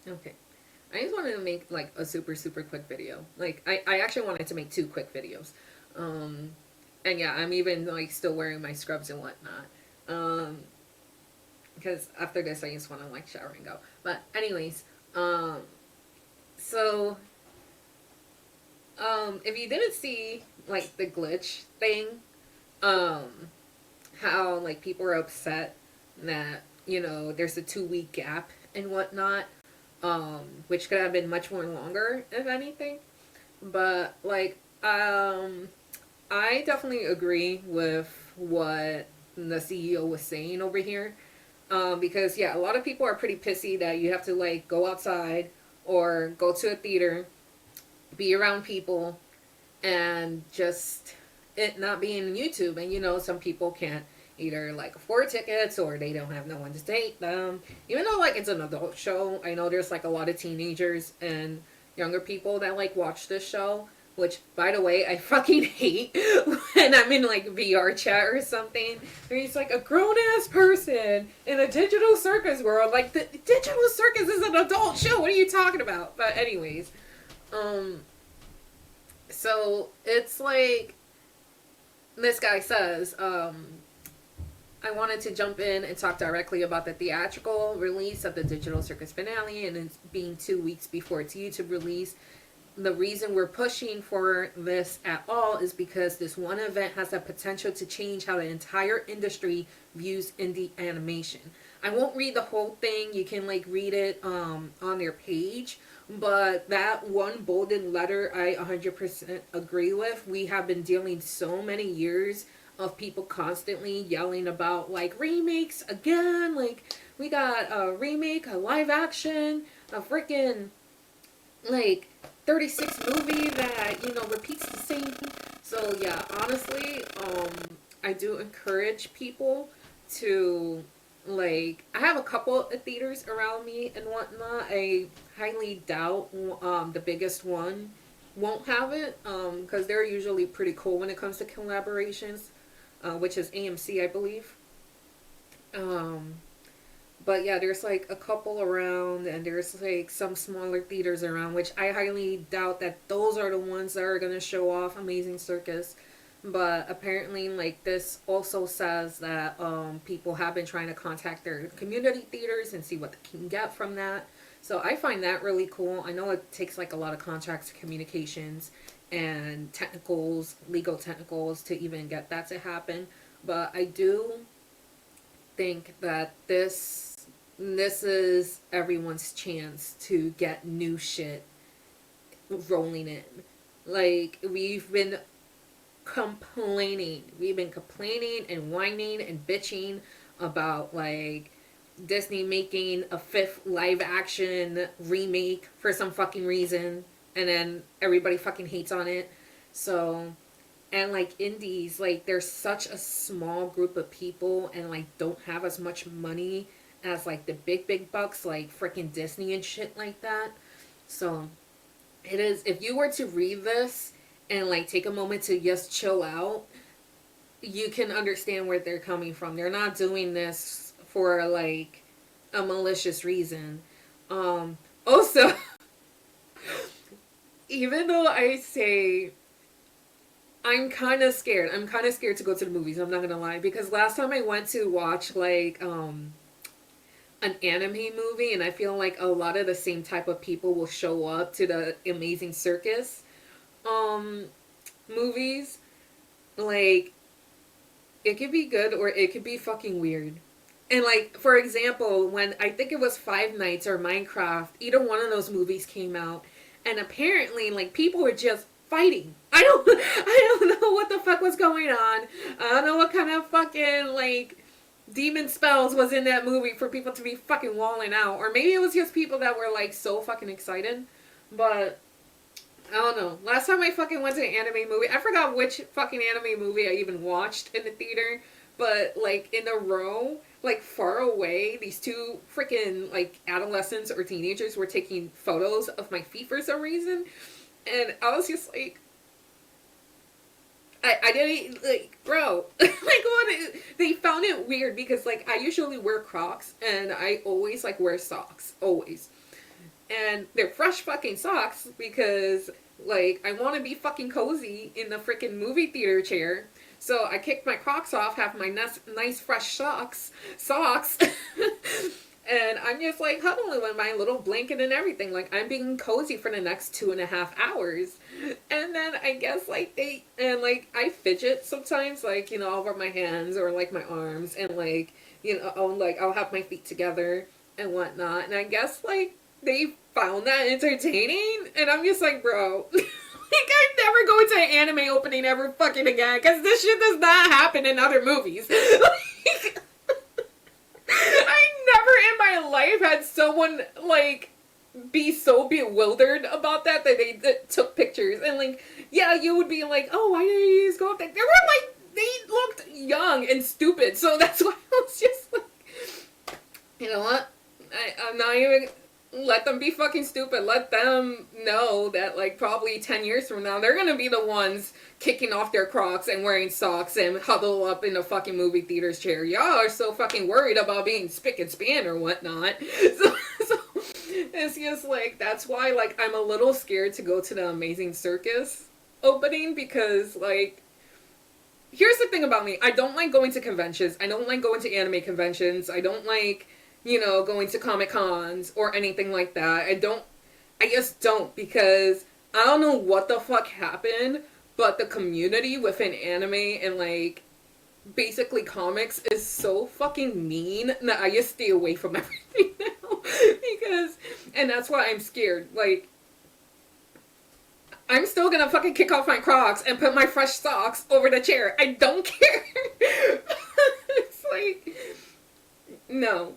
Okay. I just wanted to make like a super super quick video. Like I actually wanted to make two quick videos. Um and yeah, I'm even like still wearing my scrubs and whatnot. Um because after this I just want to like shower and go. But anyways, um so if you didn't see like the glitch thing, um how like people are upset that, you know, there's a 2 week gap and whatnot, which could have been much more longer if anything. But like, I definitely agree with what the CEO was saying over here. Because yeah, a lot of people are pretty pissy that you have to like go outside or go to a theater, be around people, and just it not being YouTube. And you know, some people can't either like afford tickets or they don't have no one to take them. Even though like it's an adult show, I know there's like a lot of teenagers and younger people that like watch this show. Which, by the way, I fucking hate when I'm in like VR chat or something. There's like a grown ass person in a digital circus world. Like the digital circus is an adult show. What are you talking about? But anyways, um, so it's like this guy says, I wanted to jump in and talk directly about the theatrical release of the Digital Circus finale and it's being 2 weeks before its YouTube release. The reason we're pushing for this at all is because this one event has the potential to change how the entire industry views indie animation. I won't read the whole thing. You can like read it on their page. But that one bolded letter I 100% agree with. We have been dealing so many years of people constantly yelling about like remakes again. Like we got a remake, a live action, a freaking like 36 movie that, you know, repeats the same. So yeah, honestly, I do encourage people to like, I have a couple of theaters around me and whatnot. I highly doubt the biggest one won't have it, because they're usually pretty cool when it comes to collaborations, which is AMC, I believe. Um, but yeah, there's like a couple around, and there's like some smaller theaters around, which I highly doubt that those are the ones that are gonna show off Amazing Circus. But apparently, like this also says that people have been trying to contact their community theaters and see what they can get from that. So I find that really cool. I know it takes like a lot of contracts, communications, and technicals, legal technicals to even get that to happen. But I do think that this is everyone's chance to get new shit rolling in. Like we've been complaining and whining and bitching about like Disney making a fifth live action remake for some fucking reason, and then everybody fucking hates on it. So, and like indies, like there's such a small group of people and like don't have as much money as like the big bucks like freaking Disney and shit like that. So it is, if you were to read this and like take a moment to just chill out, you can understand where they're coming from. They're not doing this for like a malicious reason. Also, even though I say I'm kind of scared. I'm kind of scared to go to the movies. I'm not gonna lie, because last time I went to watch like an anime movie, and I feel like a lot of the same type of people will show up to the Amazing Circus um movies. Like it could be good or it could be fucking weird. And like for example, when I think it was Five Nights or Minecraft, either one of those movies came out, and apparently like people were just fighting. I don't know what the fuck was going on. I don't know what kind of fucking like demon spells was in that movie for people to be fucking walling out, or maybe it was just people that were like so fucking excited. But I don't know. Last time I fucking went to an anime movie, I forgot which fucking anime movie I even watched in the theater, but like in a row, like far away, these two freaking like adolescents or teenagers were taking photos of my feet for some reason, and I was just like, I didn't like, bro. Like, what? They found it weird because like I usually wear Crocs and I always like wear socks, always. and they're fresh fucking socks because like I want to be fucking cozy in the freaking movie theater chair. So I kicked my Crocs off, have my nice fresh socks, and I'm just like huddling with my little blanket and everything. Like I'm being cozy for the next 2.5 hours. And then I guess like like I fidget sometimes, like, you know, I'll rub my hands or like my arms and like, you know, I'll have my feet together and whatnot. And I guess like they found that entertaining. And I'm just like, bro, like I'm never going to an anime opening ever fucking again, because this shit does not happen in other movies. Like, I never in my life had someone like be so bewildered about that they took pictures. And like, yeah, you would be like, oh, why did you just go up there? They were like, they looked young and stupid, so that's why I was just like, you know what, I'm not even, let them be fucking stupid. Let them know that like probably 10 years from now they're gonna be the ones kicking off their Crocs and wearing socks and huddle up in a fucking movie theater's chair. Y'all are so fucking worried about being spick and span or whatnot. So it's just like, that's why like I'm a little scared to go to the Amazing Circus opening, because like, here's the thing about me. I don't like going to conventions. I don't like going to anime conventions. I don't like, you know, going to Comic Cons or anything like that. I just don't, because I don't know what the fuck happened, but the community within anime and like basically comics is so fucking mean that I just stay away from everything now. Because, and that's why I'm scared. Like, I'm still gonna fucking kick off my Crocs and put my fresh socks over the chair. I don't care. It's like, no.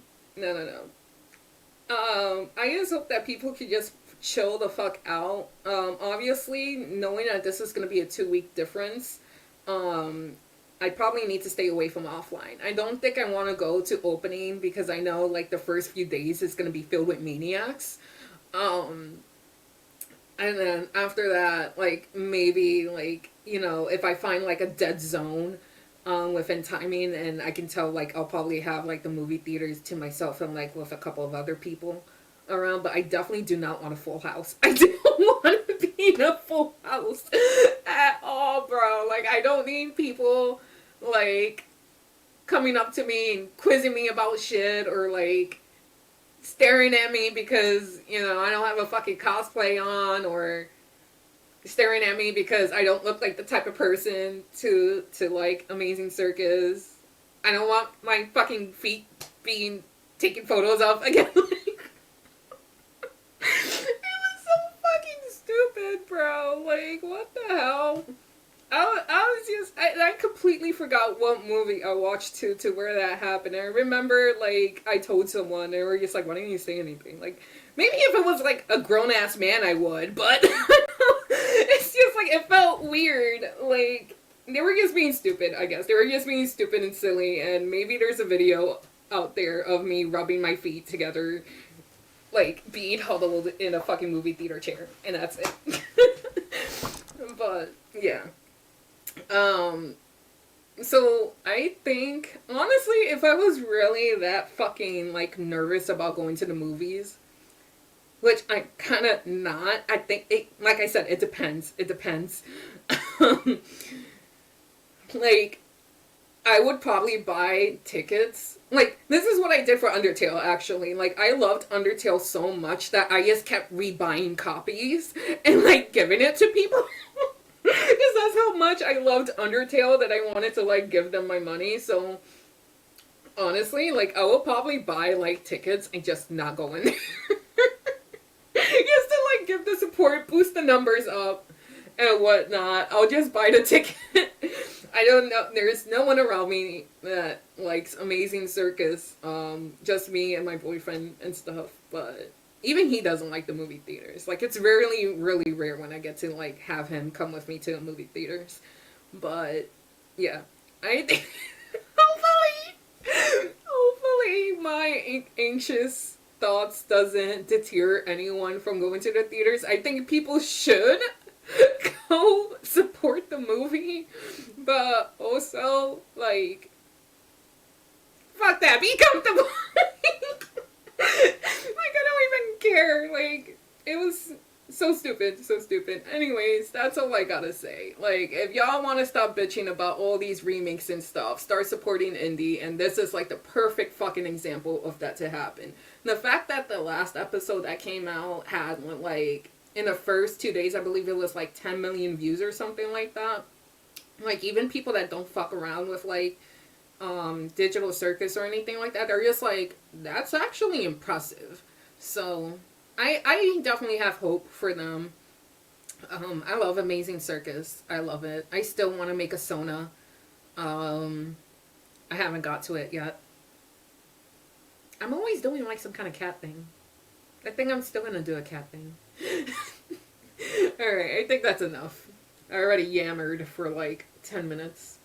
I just hope that people could just chill the fuck out. Obviously, knowing that this is gonna be a 2-week difference, I probably need to stay away from offline. I don't think I want to go to opening, because I know like the first few days is gonna be filled with maniacs. And then after that, like, maybe, like, you know, if I find, like, a dead zone within timing, and I can tell, like, I'll probably have, like, the movie theaters to myself and, like, with a couple of other people around. But I definitely do not want a full house. I don't want to be in a full house at all, bro. Like, I don't need people, like, coming up to me and quizzing me about shit, or, like, staring at me because, you know, I don't have a fucking cosplay on, or staring at me because I don't look like the type of person to like Amazing Circus. I don't want my fucking feet being taken photos of again. It was so fucking stupid, bro. Like, what the hell? I was just, I completely forgot what movie I watched to where that happened. I remember, like, I told someone, they were just like, why didn't you say anything? Like, maybe if it was, like, a grown-ass man, I would, but it's just, like, it felt weird. Like, they were just being stupid, I guess. They were just being stupid and silly, and maybe there's a video out there of me rubbing my feet together, like, being huddled in a fucking movie theater chair, and that's it. But, yeah. So I think, honestly, if I was really that fucking, like, nervous about going to the movies, which I'm kind of not, I think, like I said, it depends. It depends. Like, I would probably buy tickets. Like, this is what I did for Undertale, actually. Like, I loved Undertale so much that I just kept rebuying copies and, like, giving it to people. Because that's how much I loved Undertale that I wanted to, like, give them my money. So, honestly, like, I will probably buy, like, tickets and just not go in there. Just to, like, give the support, boost the numbers up, and whatnot. I'll just buy the ticket. I don't know, there's no one around me that likes Amazing Circus. Just me and my boyfriend and stuff, but even he doesn't like the movie theaters. Like, it's really, really rare when I get to, like, have him come with me to the movie theaters. But, yeah. I think, hopefully my anxious thoughts doesn't deter anyone from going to the theaters. I think people should go support the movie. But also, like, fuck that. Be comfortable. Like, I don't even don't care. Like, it was so stupid, so stupid. Anyways, that's all I gotta say. Like, if y'all want to stop bitching about all these remakes and stuff, start supporting indie, and this is like the perfect fucking example of that to happen. The fact that the last episode that came out had, like, in the first 2 days, I believe it was like 10 million views or something like that. Like, even people that don't fuck around with, like, Digital Circus or anything like that, they're just like, that's actually impressive. So I definitely have hope for them. I love Amazing Circus. I love it. I still want to make a Sona. I haven't got to it yet. I'm always doing like some kind of cat thing. I think I'm still gonna do a cat thing. Alright, I think that's enough. I already yammered for like 10 minutes.